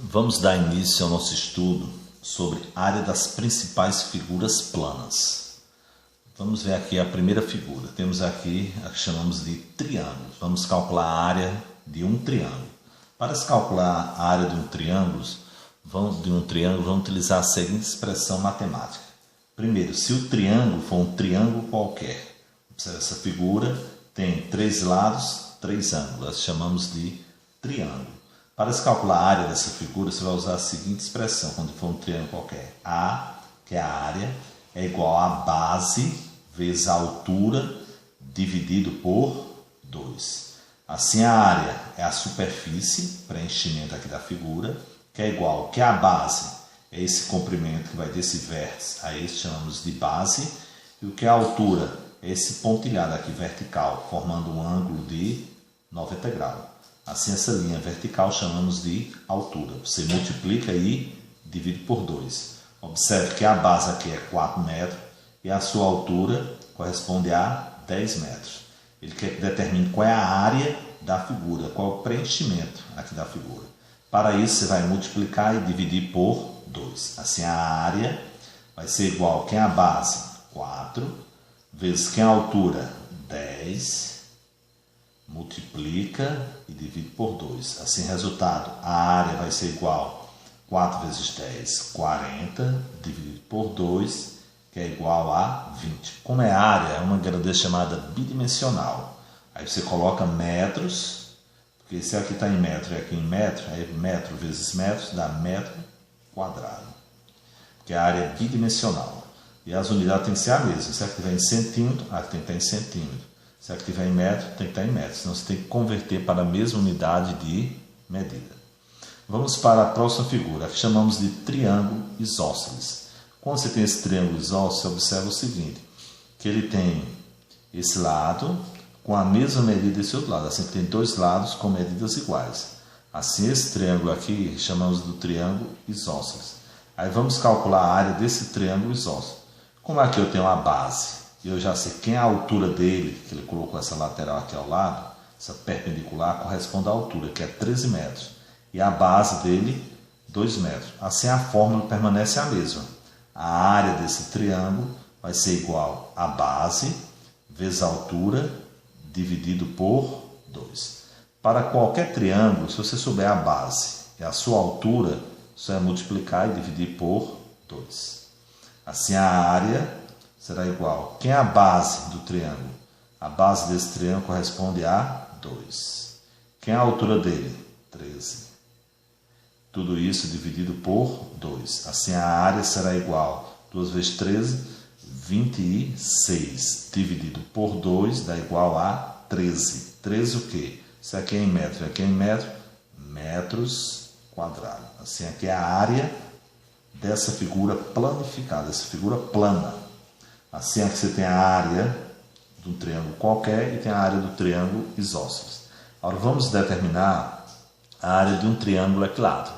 Vamos dar início ao nosso estudo sobre a área das principais figuras planas. Vamos ver aqui a primeira figura. Temos aqui a que chamamos de triângulo. Vamos calcular a área de um triângulo. Para se calcular a área de um triângulo, vamos utilizar a seguinte expressão matemática. Primeiro, se o triângulo for um triângulo qualquer, observe essa figura, tem 3 lados, 3 ângulos, nós chamamos de triângulo. Para se calcular a área dessa figura, você vai usar a seguinte expressão, quando for um triângulo qualquer. A, que é a área, é igual a base vezes a altura dividido por 2. Assim, a área é a superfície, preenchimento aqui da figura, que é igual que a base é esse comprimento que vai desse vértice a esse, chamamos de base, e o que é a altura é esse pontilhado aqui vertical, formando um ângulo de 90 graus. Assim, essa linha vertical chamamos de altura. Você multiplica e divide por 2. Observe que a base aqui é 4 metros e a sua altura corresponde a 10 metros. Ele quer que determine qual é a área da figura, qual é o preenchimento aqui da figura. Para isso, você vai multiplicar e dividir por 2. Assim, a área vai ser igual que a base, 4, vezes que a altura, 10, multiplica e divide por 2. Assim, resultado, a área vai ser igual 4 vezes 10, 40, dividido por 2, que é igual a 20. Como é área, é uma grandeza chamada bidimensional. Aí você coloca metros, porque se aqui está em metro e aqui em metro, aí metro vezes metros dá metro quadrado. Porque a área é bidimensional. E as unidades têm que ser a mesma. Se aqui estiver em centímetro, aqui tem que estar em centímetro. Se aqui estiver em metro, tem que estar em metro. Senão você tem que converter para a mesma unidade de medida. Vamos para a próxima figura, que chamamos de triângulo isósceles. Quando você tem esse triângulo isósceles, você observa o seguinte, que ele tem esse lado com a mesma medida desse outro lado. Assim, tem 2 lados com medidas iguais. Assim, esse triângulo aqui chamamos do triângulo isósceles. Aí vamos calcular a área desse triângulo isósceles. Como aqui eu tenho a base, e eu já sei quem é a altura dele, que ele colocou essa lateral aqui ao lado, essa perpendicular corresponde à altura, que é 13 metros. E a base dele, 2 metros. Assim, a fórmula permanece a mesma. A área desse triângulo vai ser igual a base vezes a altura dividido por 2. Para qualquer triângulo, se você souber a base e a sua altura, você vai multiplicar e dividir por 2. Assim, a área será igual. Quem é a base do triângulo? A base desse triângulo corresponde a 2. Quem é a altura dele? 13. Tudo isso dividido por 2. Assim, a área será igual. 2 vezes 13, 26. Dividido por 2 dá igual a 13. 13 o quê? Se aqui é em metro, aqui é em metro, metros quadrados. Assim, aqui é a área dessa figura planificada, essa figura plana. Assim, aqui você tem a área de um triângulo qualquer e tem a área do triângulo isósceles. Agora, vamos determinar a área de um triângulo equilátero.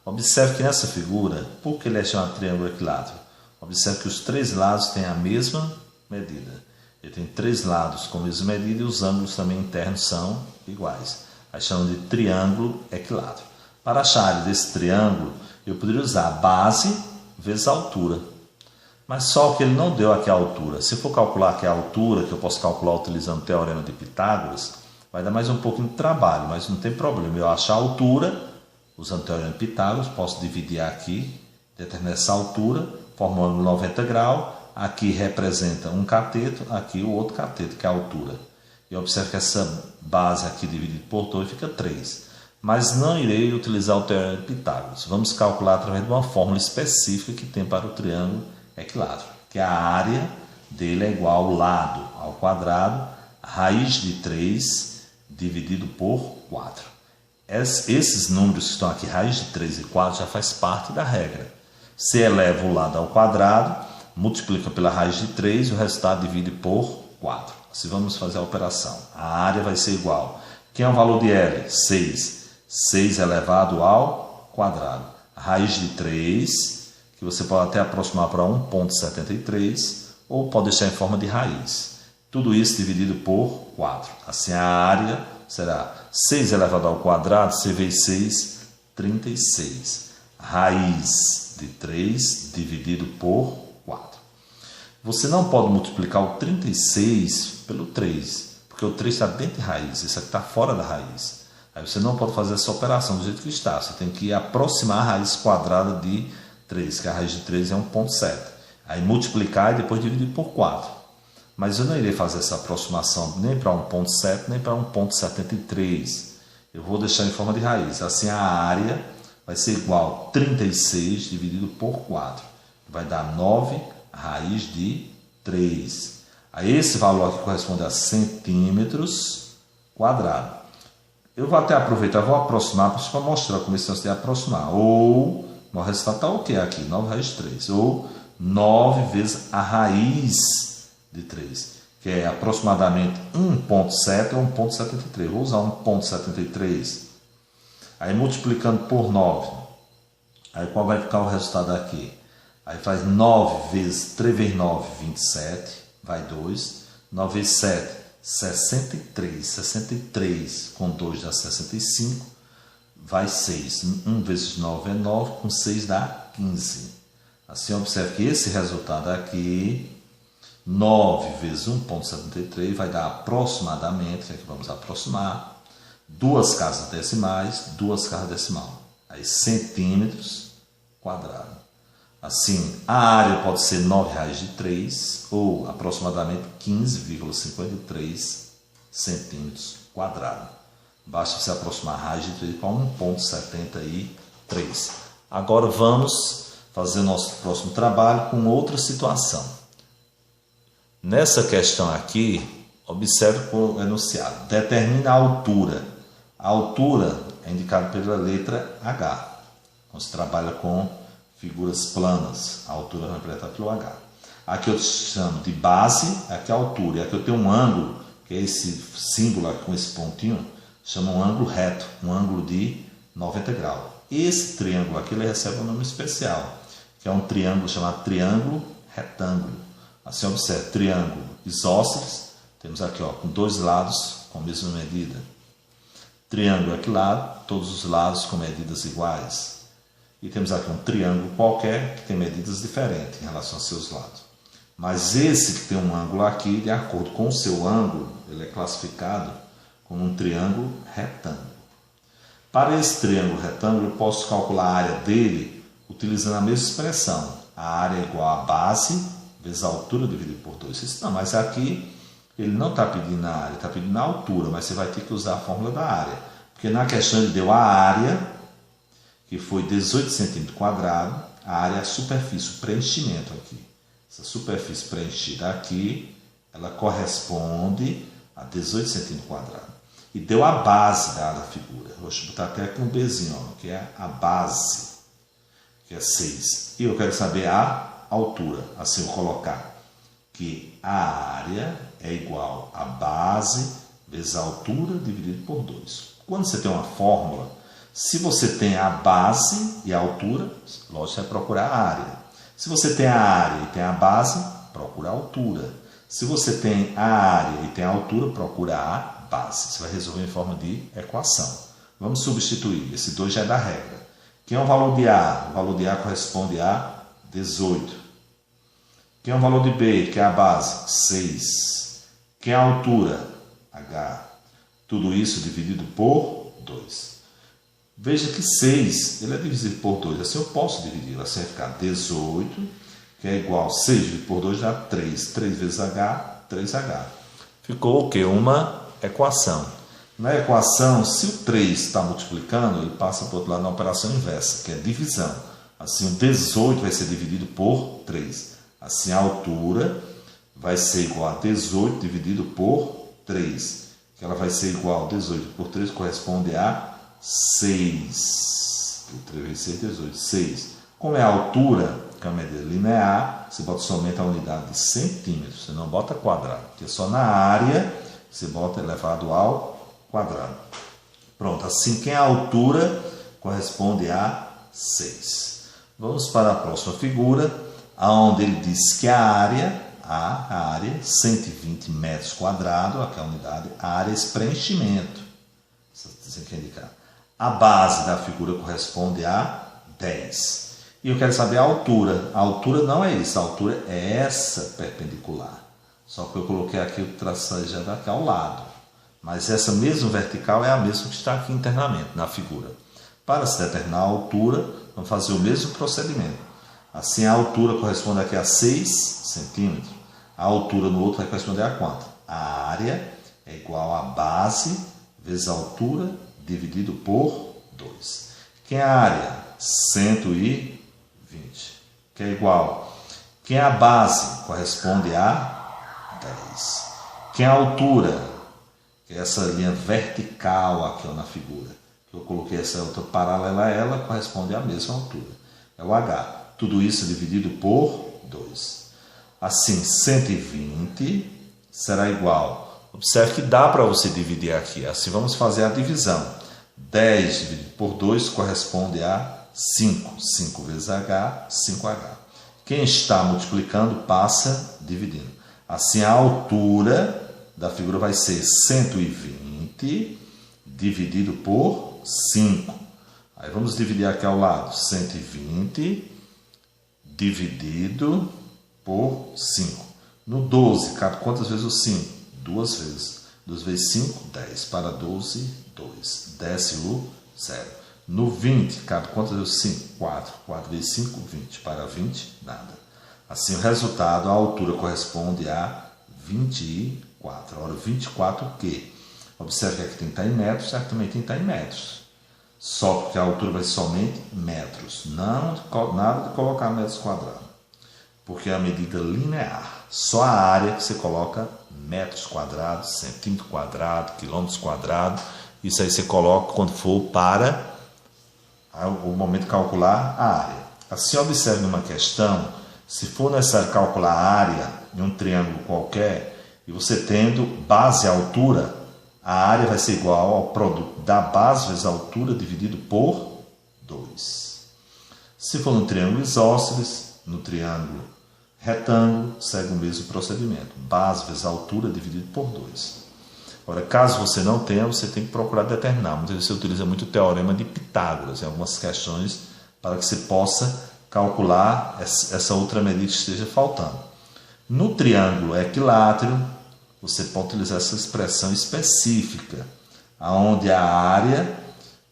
Observe que nessa figura, por que ele é chamado triângulo equilátero? Observe que os 3 lados têm a mesma medida. Ele tem 3 lados com a mesma medida e os ângulos também internos são iguais. Aí chamam de triângulo equilátero. Para achar a área desse triângulo, eu poderia usar a base vezes a altura. Mas só que ele não deu aqui a altura. Se for calcular aqui a altura, que eu posso calcular utilizando o teorema de Pitágoras, vai dar mais um pouquinho de trabalho, mas não tem problema. Eu acho a altura, usando o teorema de Pitágoras, posso dividir aqui, determinar essa altura, formando 90 graus. Aqui representa um cateto, aqui o outro cateto, que é a altura. E observe que essa base aqui dividida por 2 fica 3. Mas não irei utilizar o teorema de Pitágoras. Vamos calcular através de uma fórmula específica que tem para o triângulo equilátero, que a área dele é igual ao lado ao quadrado, raiz de 3 dividido por 4. Esses números que estão aqui, raiz de 3 e 4, já faz parte da regra. Se eleva o lado ao quadrado, multiplica pela raiz de 3 e o resultado divide por 4. Assim vamos fazer a operação. A área vai ser igual. Quem é o valor de L? 6. 6 elevado ao quadrado. A raiz de 3, que você pode até aproximar para 1,73, ou pode deixar em forma de raiz. Tudo isso dividido por 4. Assim, a área será 6 elevado ao quadrado, C vezes 6, 36. Raiz de 3 dividido por 4. Você não pode multiplicar o 36 pelo 3, porque o 3 está dentro de raiz, isso aqui está fora da raiz. Aí você não pode fazer essa operação do jeito que está, você tem que aproximar a raiz quadrada de 3, que a raiz de 3 é 1,7. Aí multiplicar e depois dividir por 4. Mas eu não irei fazer essa aproximação nem para 1,7 nem para 1,73. Eu vou deixar em forma de raiz. Assim a área vai ser igual a 36 dividido por 4. Vai dar 9 raiz de 3. Aí esse valor aqui corresponde a centímetros quadrados. Eu vou até aproveitar, vou aproximar para mostrar como esse lance de aproximar. Ou, o resultado está o que aqui? 9 raiz de 3. Ou 9 vezes a raiz de 3, que é aproximadamente 1,7 ou 1,73. Vou usar 1,73. Aí multiplicando por 9. Aí qual vai ficar o resultado aqui? Aí faz 9 vezes 3 vezes 9, 27. Vai 2. 9 vezes 7, 63. 63 com 2 dá 65. Vai 6. 1 vezes 9 é 9. Com 6 dá 15. Assim, observe que esse resultado aqui, 9 vezes 1,73, vai dar aproximadamente, que aqui vamos aproximar, 2 casas decimais, 2 casas decimal. Aí, centímetros quadrados. Assim, a área pode ser 9 raiz de 3 ou aproximadamente 15,53 centímetros quadrados. Basta você aproximar a raiz de 3 para 1,73. Agora vamos fazer nosso próximo trabalho com outra situação. Nessa questão aqui, observe o enunciado. Determina a altura. A altura é indicada pela letra H. Então, se trabalha com figuras planas, a altura é representada pelo H. Aqui eu chamo de base, aqui é a altura. E aqui eu tenho um ângulo, que é esse símbolo aqui com esse pontinho, chama um ângulo reto, um ângulo de 90 graus. Esse triângulo aqui ele recebe um nome especial, que é um triângulo chamado triângulo retângulo. Assim, observe, triângulo isósceles, temos aqui ó, com 2 lados com a mesma medida. Triângulo equilátero, todos os lados com medidas iguais. E temos aqui um triângulo qualquer que tem medidas diferentes em relação aos seus lados. Mas esse que tem um ângulo aqui, de acordo com o seu ângulo, ele é classificado como um triângulo retângulo. Para esse triângulo retângulo, eu posso calcular a área dele utilizando a mesma expressão. A área é igual a base vezes a altura dividido por 2. Isso não, mas aqui ele não está pedindo a área, está pedindo a altura, mas você vai ter que usar a fórmula da área. Porque na questão ele deu a área, que foi 18 centímetros quadrados, a área é a superfície, o preenchimento aqui. Essa superfície preenchida aqui, ela corresponde a 18 centímetros quadrados. E deu a base da figura. Vou botar até aqui um Bzinho, ó, que é a base, que é 6. E eu quero saber a altura. Assim eu vou colocar que a área é igual a base vezes a altura dividido por 2. Quando você tem uma fórmula, se você tem a base e a altura, lógico, você vai procurar a área. Se você tem a área e tem a base, procura a altura. Se você tem a área e tem a altura, procura a base. Você vai resolver em forma de equação. Vamos substituir. Esse 2 já é da regra. Quem é o valor de A? O valor de A corresponde a 18. Quem é o valor de B, que é a base? 6. Quem é a altura? H. Tudo isso dividido por 2. Veja que 6 ele é divisível por 2. Assim eu posso dividir. Assim vai ficar 18, que é igual a 6 dividido por 2 dá 3. 3 vezes H, 3H. Ficou o quê? Uma equação. Na equação, se o 3 está multiplicando, ele passa para o outro lado na operação inversa, que é divisão. Assim, o 18 vai ser dividido por 3. Assim, a altura vai ser igual a 18 dividido por 3. Que ela vai ser igual a 18 por 3, corresponde a 6. 3 vezes 6, 18. 6. Como é a altura, que é uma medida linear, você bota somente a unidade de centímetros. Você não bota quadrado, porque só na área você bota elevado ao quadrado. Pronto, assim que a altura corresponde a 6. Vamos para a próxima figura, onde ele diz que a área, 120 metros quadrados, aqui é a unidade, a área é esse preenchimento. Você quer indicar. A base da figura corresponde a 10. E eu quero saber a altura. A altura não é isso, a altura é essa perpendicular. Só que eu coloquei aqui o traçado aqui ao lado. Mas essa mesma vertical é a mesma que está aqui internamente na figura. Para se determinar a altura, vamos fazer o mesmo procedimento. Assim, a altura corresponde aqui a 6 centímetros. A altura no outro vai corresponder a quanto? A área é igual a base vezes a altura dividido por 2. Quem é a área? 120. Que é igual. Quem é a base? Corresponde a 10. Quem é a altura? Que é essa linha vertical aqui na figura. Que eu coloquei essa outra paralela a ela, corresponde à mesma altura. É o H. Tudo isso dividido por 2. Assim, 120 será igual. Observe que dá para você dividir aqui. Assim, vamos fazer a divisão. 10 dividido por 2 corresponde a 5. 5 vezes H, 5H. Quem está multiplicando passa dividindo. Assim, a altura da figura vai ser 120 dividido por 5. Aí vamos dividir aqui ao lado. 120 dividido por 5. No 12, cabe quantas vezes o 5? 2 vezes. 2 vezes 5, 10. Para 12, 2. Desce o 0. No 20, cabe quantas vezes o 5? 4. 4 vezes 5, 20. Para 20, nada. Assim, o resultado, a altura corresponde a 24. Agora, 24 o quê? Observe que aqui tem que estar em metros, aqui também tem que estar em metros. Só porque a altura vai ser somente metros. Não, nada de colocar metros quadrados. Porque é a medida linear. Só a área que você coloca metros quadrados, centímetro quadrado, quilômetros quadrados. Isso aí você coloca quando for para o momento de calcular a área. Assim, observe numa questão, se for necessário calcular a área em um triângulo qualquer, e você tendo base e altura, a área vai ser igual ao produto da base vezes a altura dividido por 2. Se for no triângulo isósceles, no triângulo retângulo, segue o mesmo procedimento. Base vezes a altura dividido por 2. Agora, caso você não tenha, você tem que procurar determinar. Muitas vezes você utiliza muito o teorema de Pitágoras em algumas questões para que você possa calcular essa outra medida que esteja faltando. No triângulo equilátero, você pode utilizar essa expressão específica, onde a área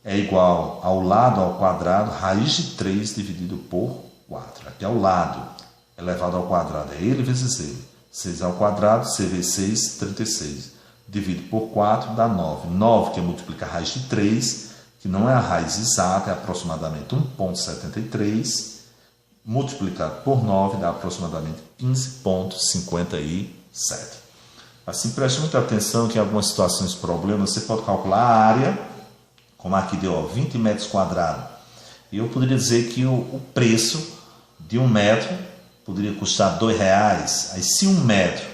é igual ao lado ao quadrado, raiz de 3 dividido por 4. Aqui é o lado elevado ao quadrado, é ele vezes ele. 6 ao quadrado, C vezes 6, 36. Dividido por 4 dá 9. 9 que multiplica a raiz de 3, que não é a raiz exata, é aproximadamente 1,73. Multiplicado por 9 dá aproximadamente 15,57. Assim, preste muita atenção que em algumas situações de problema você pode calcular a área, como aqui deu 20 metros quadrados. E eu poderia dizer que o preço de 1 metro poderia custar R$2. Aí se 1 metro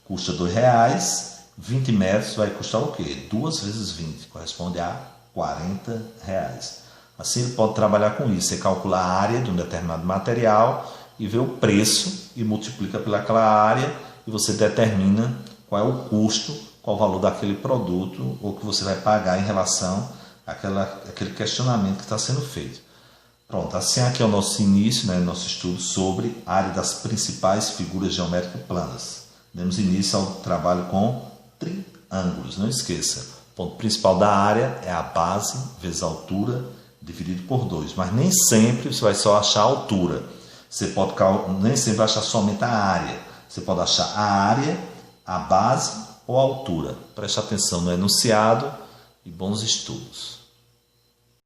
custa R$2, 20 metros vai custar o quê? 2 vezes 20, corresponde a R$40. Assim ele pode trabalhar com isso, você calcula a área de um determinado material e vê o preço e multiplica pelaquela área e você determina qual é o custo, qual o valor daquele produto ou que você vai pagar em relação àquele questionamento que está sendo feito. Pronto, assim aqui é o nosso início, nosso estudo sobre a área das principais figuras geométricas planas. Demos início ao trabalho com triângulos, não esqueça. O ponto principal da área é a base vezes a altura dividido por 2, mas nem sempre você vai só achar a altura. Você pode nem sempre vai achar somente a área. Você pode achar a área, a base ou a altura. Preste atenção no enunciado e bons estudos.